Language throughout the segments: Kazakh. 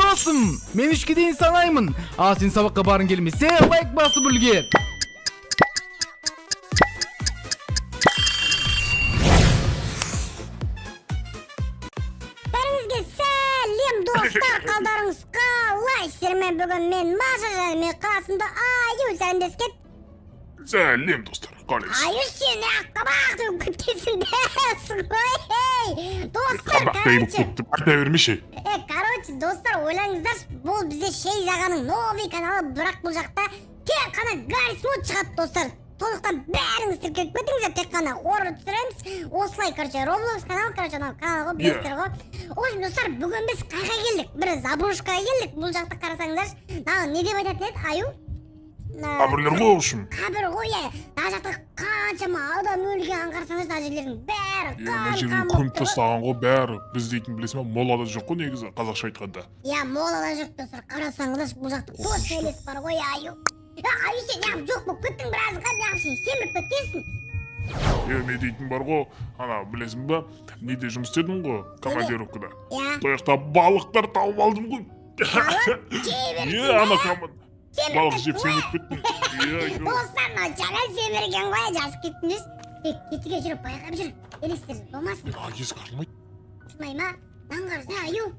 достым, мен үшке дейін санаймын. А сен сабаққа барың келмесе, лайк басып үлгер. Бәріңізге сәлем достар, қалдарыңыз қалайсыздар? Бүгін мен Маша және қасымда Аю сәлемдескен. Сәлем достар, қалайсыз? Аю сен қабақ күткенсің бәсің ғой. Достар, Қабақтай болып кеттім, айта бермеші. Короче, достар, ойлаңыздар, бұл бізде Шейз ағаның новый каналы, бірақ бұл жақта тек қана Гаррис мод шығады, достар. Сондықтан бәріңіз тіркеліп кетіңіздер, тек қана хоррор түсіреміз. Осылай, короче, Roblox канал, короче, каналға білесіздер ғой. Общем, достар, бүгін біз қайға келдік? Бір заброшкаға келдік. Бұл жақта қарасаңыздар, не деп айтатын еді, Аю? Қабірлер ғой үшін. Қабір ғой, мына жақта қаншама адам өлген, қарасаңыз, мына жерлердің бәрі Мына жерге көміп тастаған ғой бәрі. Біз дейтін білесің ба, молада жоқ қой негізі қазақша айтқанда. Молада жоқ, достар, қарасаңыздар, бұл жақта қос елес бар ғой, Аю. Аю сен жоқ болып кеттің біразға, сен семіріп кеткенсің. Не дейтін бар ғой, ана білесің ба, неде жұмыс істедің ғой, командировкада. Тояқта балықтар тауып алдым ғой. Балық жей беріпсің ана команд. Балық жеп семіріп кеттің. Достар, жаңа семірген ғой, жазып кеттіңіз. Кетіге жүріп, байқап жүр, елестер болмасын. Есік ашылмайды. Шынай ма? Наңғарса, Аю.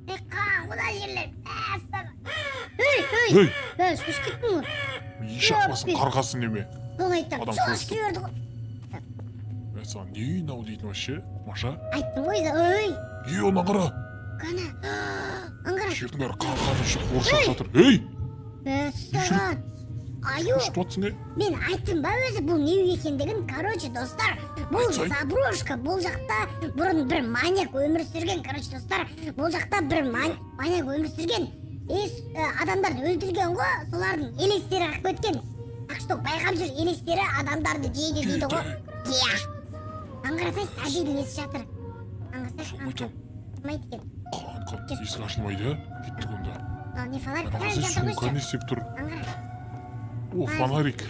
Қан құда жерлер, бәс, күш кеттің ғой. Еш ақпасын қарғасын неме. Соны айттым, шош жіберді ғой. Саған не үйін ау дейтін вообще, Маша? Айттым ғой, Оны аңғара. Қана, аңғара. Жердің бәрі қан үшін қоршап жатыр. Бәссаған. Аю, мен айттым ба өзі бұл не үй екендігін. Короче, достар, бұл заброшка, бұл жақта бұрын бір маньяк өмір сүрген. Короче, достар, бұл жақта бір маньяк өмір сүрген. Адамдарды өлтірген ғой, солардың елестері қақып өткен. Так что байқап жүр, елестері адамдарды жейді дейді ғой. Аңғарсай, сәбейдің есі жатыр. Аңғарсай, қамайды екен. Қан, есік ашылмайды, кеттік онда. Не фонарик? Сумка не істеп тұр. Аңғара. О, фонарик.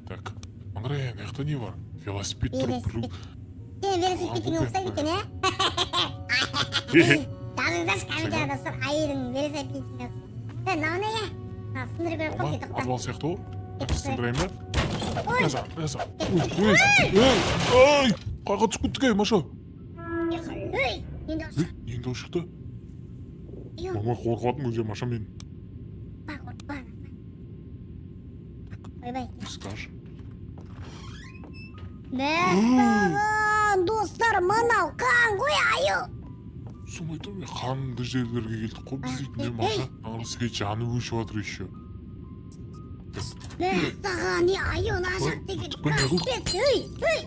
Так, аңғара, яқта не бар? Велосипед тұрып біру. Сен велосипедіңе ұқсайды екен, Жазыңыздаршы комментарияда достар, Айдың велосипедіне ұқсайды. Мынау не, сындырып көріп қой, кеттік. Адвал сияқты ғой? Сындырайын ба? Нәза. Ой, қайға түсіп кеттік ай, Маша? Енді ау шықты? Мама қорқыватым өзе, Маша мен. Қорқпа. Ойбай. Скажи. Мәссаған, достар, мынау қан ғой, Аю. Соны айтам, қанды жерлерге келдік қой біз дейтін, Маша. Аңғырсай жаны өшіп жатыр еще. Мәссаған, Аю, мына жақ деген капец. Сөйтіп қой.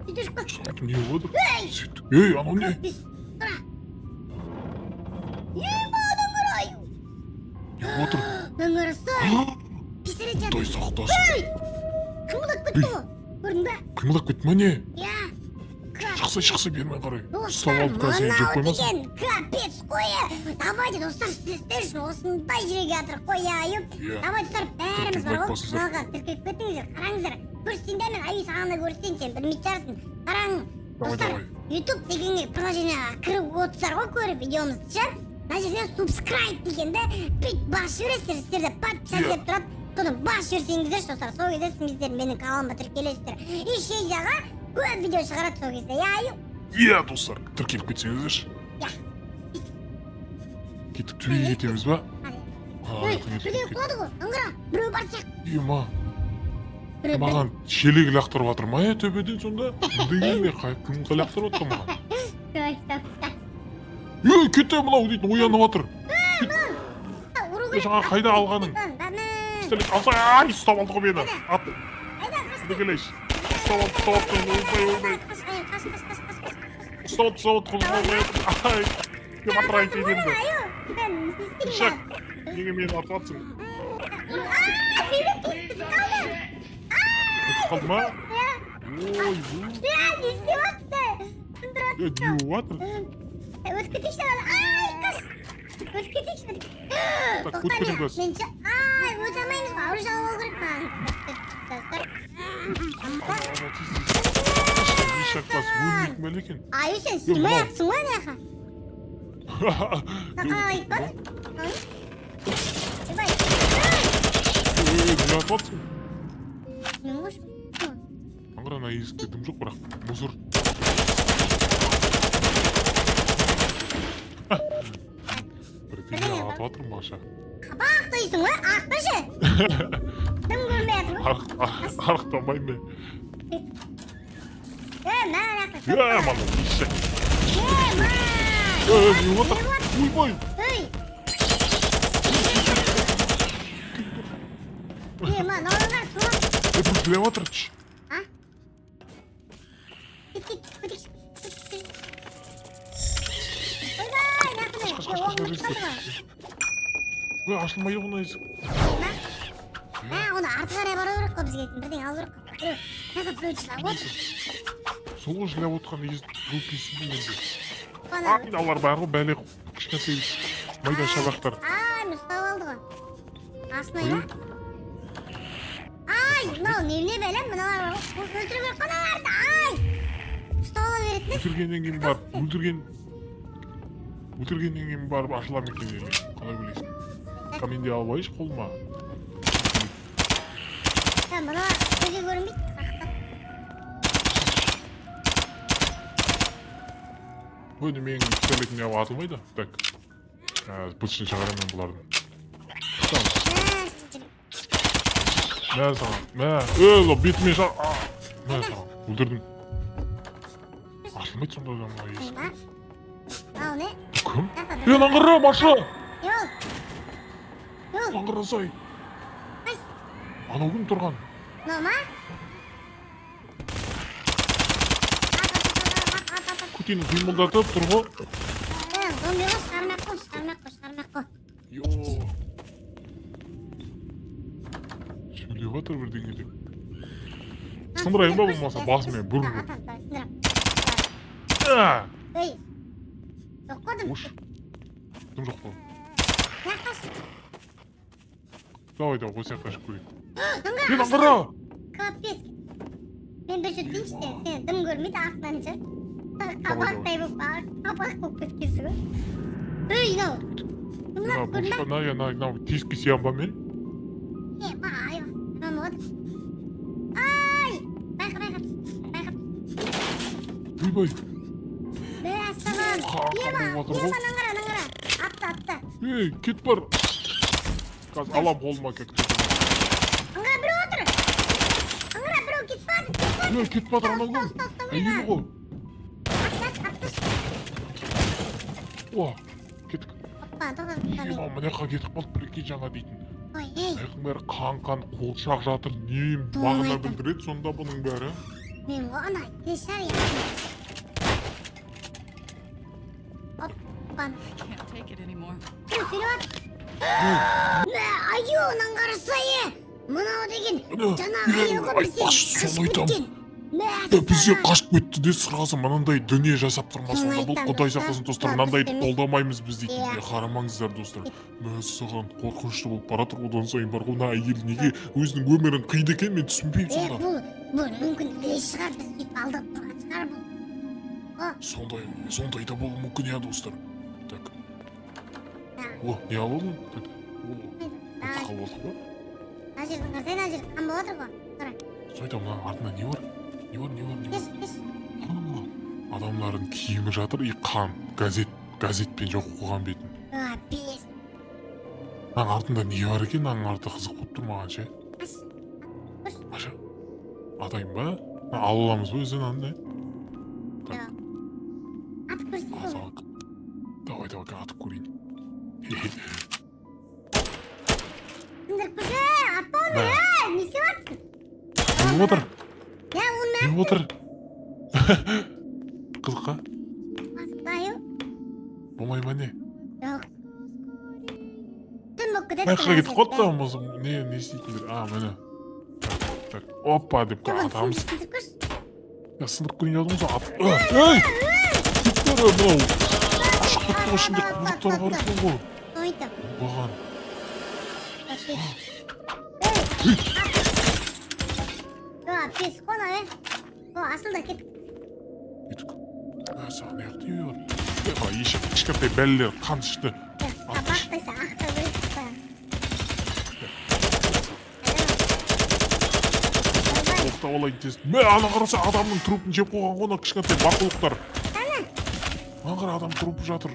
Сөйтіп не болады? Анау не? Адамдар, Аю. Не отыр? Маңырысы. Пистолет жатыр. Құдай сақтасын. Қимылдап кетті ғой. Көрдің бе? Қимылдап кетті ма не? Шықса бермей қарай. Достар, мынау деген капец қойы. Давайте, достар, сіздер үшін осындай жерге жатыр қой, Аю. Давайте, достар, бәріміз бар ғой. Каналға тіркеліп кетіңіздер, қараңыздар. Көрсетейін де мен, Аю, саған да көрсетейін, сен білмейтін шығарсың. Қараң, достар, YouTube деген приложениеға кіріп отырсыздар ғой, көріп видеомызды ше. Мына жерде subscribe дегенде бүйтіп басып жібересіздер, сіздерде подписаться деп тұрады. Соны басып жіберсеңіздер, достар, сол кезде сіздер менің каналыма тіркелесіздер. И Шейз аға көп видео шығарады сол кезде, Аю. Достар, тіркеліп кетсеңіздерші. Кеттік төбеге кетеміз ба? Біреу құлады ғой, аңғара, біреу бар сияқты. Ма, маған шелек лақтырып жатыр ма, төбеден сонда? Дегенде кім лақтырып жатыр маған? Кете мынау дейтін, оянып жатыр. Жаңа қайда алғаның? Пистолет алсай, ұстап алды ғой мені. Қайда келейші? Ұстап алды, ойбай. Ұстап алды, ай. Кем атырайын кейденді. Шак, неге мені атып атсың? Қалды ма? Ой, не істеп атты? не атыр? Өтіп кетейші, қыз! Өтіп кетейші. Так, өтіп кетейін көз. Өте алмаймыз ба? Ауру жалы ол керек Ешақпас, өлмейтін бәл екен. Аю, сен сүймей атсың ғой, неға? Сақалға кетіп барды. Ойбай. не атыватсың? Мен қош. Аңғыр ана есікте дым жоқ бірақ мусор. Бірдеңе атыватырмын баша. Қабақ тойсың ғой, ақпашы. Дым көрмей жатыр ғой. Арықтанбайым мен. Маған ақпа. Мана ешек. Маған. Не отыр? Ойбай. Ой. Маған ауылға суық. Бір біле отыр. А? Кет. Ойбай, нақыны. Ой, ашылмай оны есік. Оны арты қарай бару керек қой бізге. Бірдеңе алу керек қой. Нақы біреу жылап отыр. Сол жылап отқан есік бұл кесімді менде. Бана. Алар бар ғой бәле кішкентай майдан шабақтар. Мен ұстап алды ғой. Астына ма? Ай, мынау невне бәлем, мыналар бар ғой. Өлтіру керек қой мыналарды, ай! Ұстап ала беретін еді. Өлтіргеннен кейін барып ашыла ма екен еле. Қалай білесің? Каменде алып алайыншы қолыма. Мыналар көзге көрінбейді. Ой, менің пистолетімде алып атылмайды. Так. Бұлшын шығарамын мен бұлардың. Мә саған. Мә. Бетіме шақ. Мә саған. Өлдірдім. Ашылмайды сонда жаңа есік. Ау не? Кім? Аңғыры, Маша! Йол. Аңғыры сай. Анау кім тұрған? Мынау ма? Күтені қимылдатып тұр ғой. Зомби ғой, шығармақ қой. Йо. Сөйлеп жатыр бірдеңе деп. Сындырайын ба болмаса басымен бұрын. Ой. Жоқ қодым. Ош. Кім жоқ қой? Нақаш. Давай, осыяқ қашып көрейік. Аңғыра. Аңғыра! Капец. Мен бір жүртейінші де, сені дым көрмейді артынан жүр. Қабақтай болып кеткесі ғой. Ой, нау. Дымлап көрін ба? Тескі сиям ба мен? Ай, мама отыр. Ай! Байқап. Ойбай. Мәссаған. Аңғыра. Атты. Ей, кет бар. Қазір алам қолыма кет. Аңғыра біреу отыр. Аңғыра біреу кетпады. Кет батыр анау кім? Әйелі ғой. О, кеттік. Мына жаққа кетіп қалды бірге жаңа дейтін. Аяқтың бәрі қан қолшақ жатыр. Нем мағына білдіреді сонда бұның бәрі. Мен ғой ана ешар я. Оппан. Аюынан қарасайы. Мынау деген жаңағы аю ғой бізде қашып кеткен. Бізге қашып кетті де сырғасы мынандай дүние жасап тұрмасын. Бұл құдай сақтасын достар, мынандайды қолдамаймыз біз дейтін. Қарамаңыздар достар. Мәссаған қорқынышты болып бара тұр. Одан сайын бар ғой мына әйел неге өзінің өмірін қиды екен мен түсінбеймін сонда. Бұл мүмкін іле шығар, біз сөйтіп алдап тұрған шығар бұл. Сондай да болуы мүмкін я достар. Так. Не алудың? Отқа болдық ба? Ана жердің қарсай, ана жердің қан болып отыр ғой. Сойда мына артында не бар? Не бар? Кеш. Адамдардың киімі жатыр, қан, газетпен жоқ қойған бетін. Бес. Аның артында не бар екен? Аның арты қызық болып тұр маған ше. Аша. Атайын ба? Аламыз ба өзен андай? Атып көрсін бұл. Давай, атып көрейін. Сындырып көрші, атпа оны, не істеп атсың? Не отыр? Не отыр? Қызыққа? Басықтайы? Болмай ма не? Жоқ. Түн болып кетеді. Байқыға кетіп қойды да, не істейтіндер? Міне. Опа деп атамыз. Сындырып көрейін едім ғой. Ей! Кеттері мынау. Ашық кетті ғой ішінде құлдықтар бар екен ғой. Ойды. Баған. Пес қона бе. Асылда кеттік. Саған аяқты үй бар. ишик кичкентай бәлелер канышты. Бактайса акта көрсөтпө. Тоқтап алайын тез. Мә, ана қараса адамның трупын жеп қойған ғой, ана кішкентай бақылықтар. Ана қара адам трупы жатыр.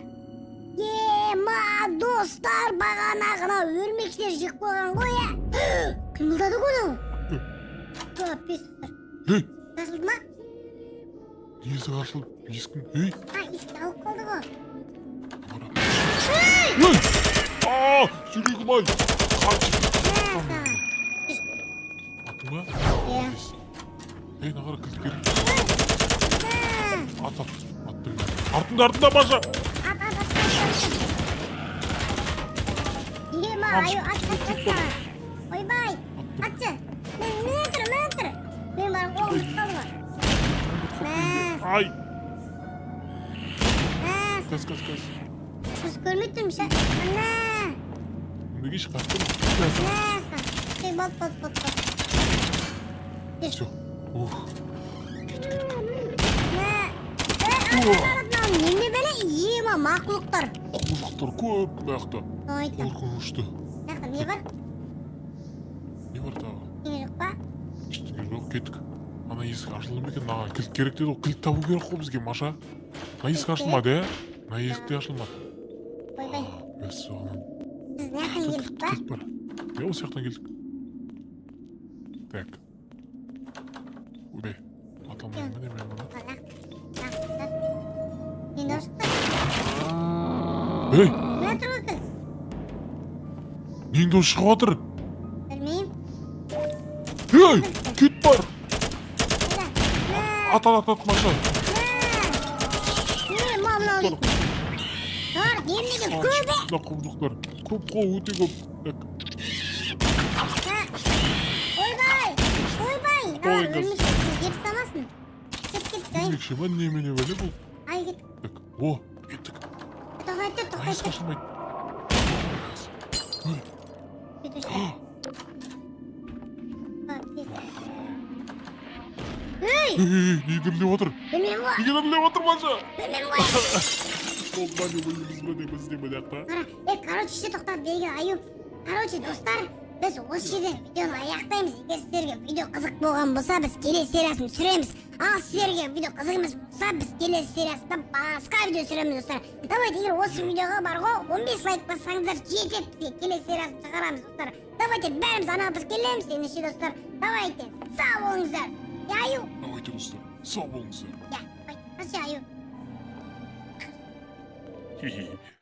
Достар, бағана ғана өрмекшілер жеп қойған ғой, ә? Қимылдады ғой ол. Капец. Ей, Қашылды ма? есік ашылып, ескін. Ей, Есікті алып қалды ғой. ей! Жүрегім ай! Қаншық. Аттың ба? Ей, нағара кілт керек. Аттың. Артында баша! Аю, ат. Ойбай, атшы. Мен тұр. Мен бар қолым қалды ғой. Ай! Каз. Біз көрмей тұрмыш, ә? Неге шықаттың? Бот. Все. Немде бәлі ема мақұлықтар. Құлжықтар көп бәқті. Ойты. Қорқынышты. Не бар? Не бар тағы? Не жоқ па? Ештеңе жоқ, кеттік. Ана есік ашылды ма екен? Ана кілт керек деді ғой, кілт табу керек қой бізге, Маша. Ана есік ашылмады, ә? Ана есік те ашылмады. Ойбай. Мәссаған. Біз не яқтан келдік па? Кілт бар. Я осы жақтан келдік. Так. Ойбай. Аталмайын ба демеймін мұны? Енді ошықта. Ей! Мына тұр өкіл. Неңді ол шығып жатыр? Білмейм. Ей! Кит бар! Ат, Маша. Не, мамын алып. Бар, емдеген көбе. Мына құмдықтар. Көп қой, өте көп. Так. Ойбай. Ой, газ. Кеп санасын. Кеп, дайын. Демекші, мен немене бәле бұл? Ай, кет. Так. О, кеттік. Айыз қашылмайды. Ой. Ей! Не дірілеп отыр? Білмейм ғой. Неге дірілеп отыр, Маша? Білмейм ғой. Қолда не біз не бәлеқта? Короче, ще тоқтап берген аю. Короче, достар, біз осы жерден видеоны аяқтаймыз. Егер сіздерге видео қызық болған болса, біз келесі сериясын түсіреміз. Ал сіздерге видео қызық емес болса, біз келесі сериясында басқа видео түсіреміз, достар. Давайте, егер осы видеоға бар ғой, 15 лайк бассаңыздар, жетеді бізге келесі сериясын шығарамыз, достар. Давайте, бәріміз анабыз келеміз, ендеше, достар. Давайте, сау болыңыздар. Аю. Давайте, достар, сау болыңыздар. Қашы аю. Хе-хе.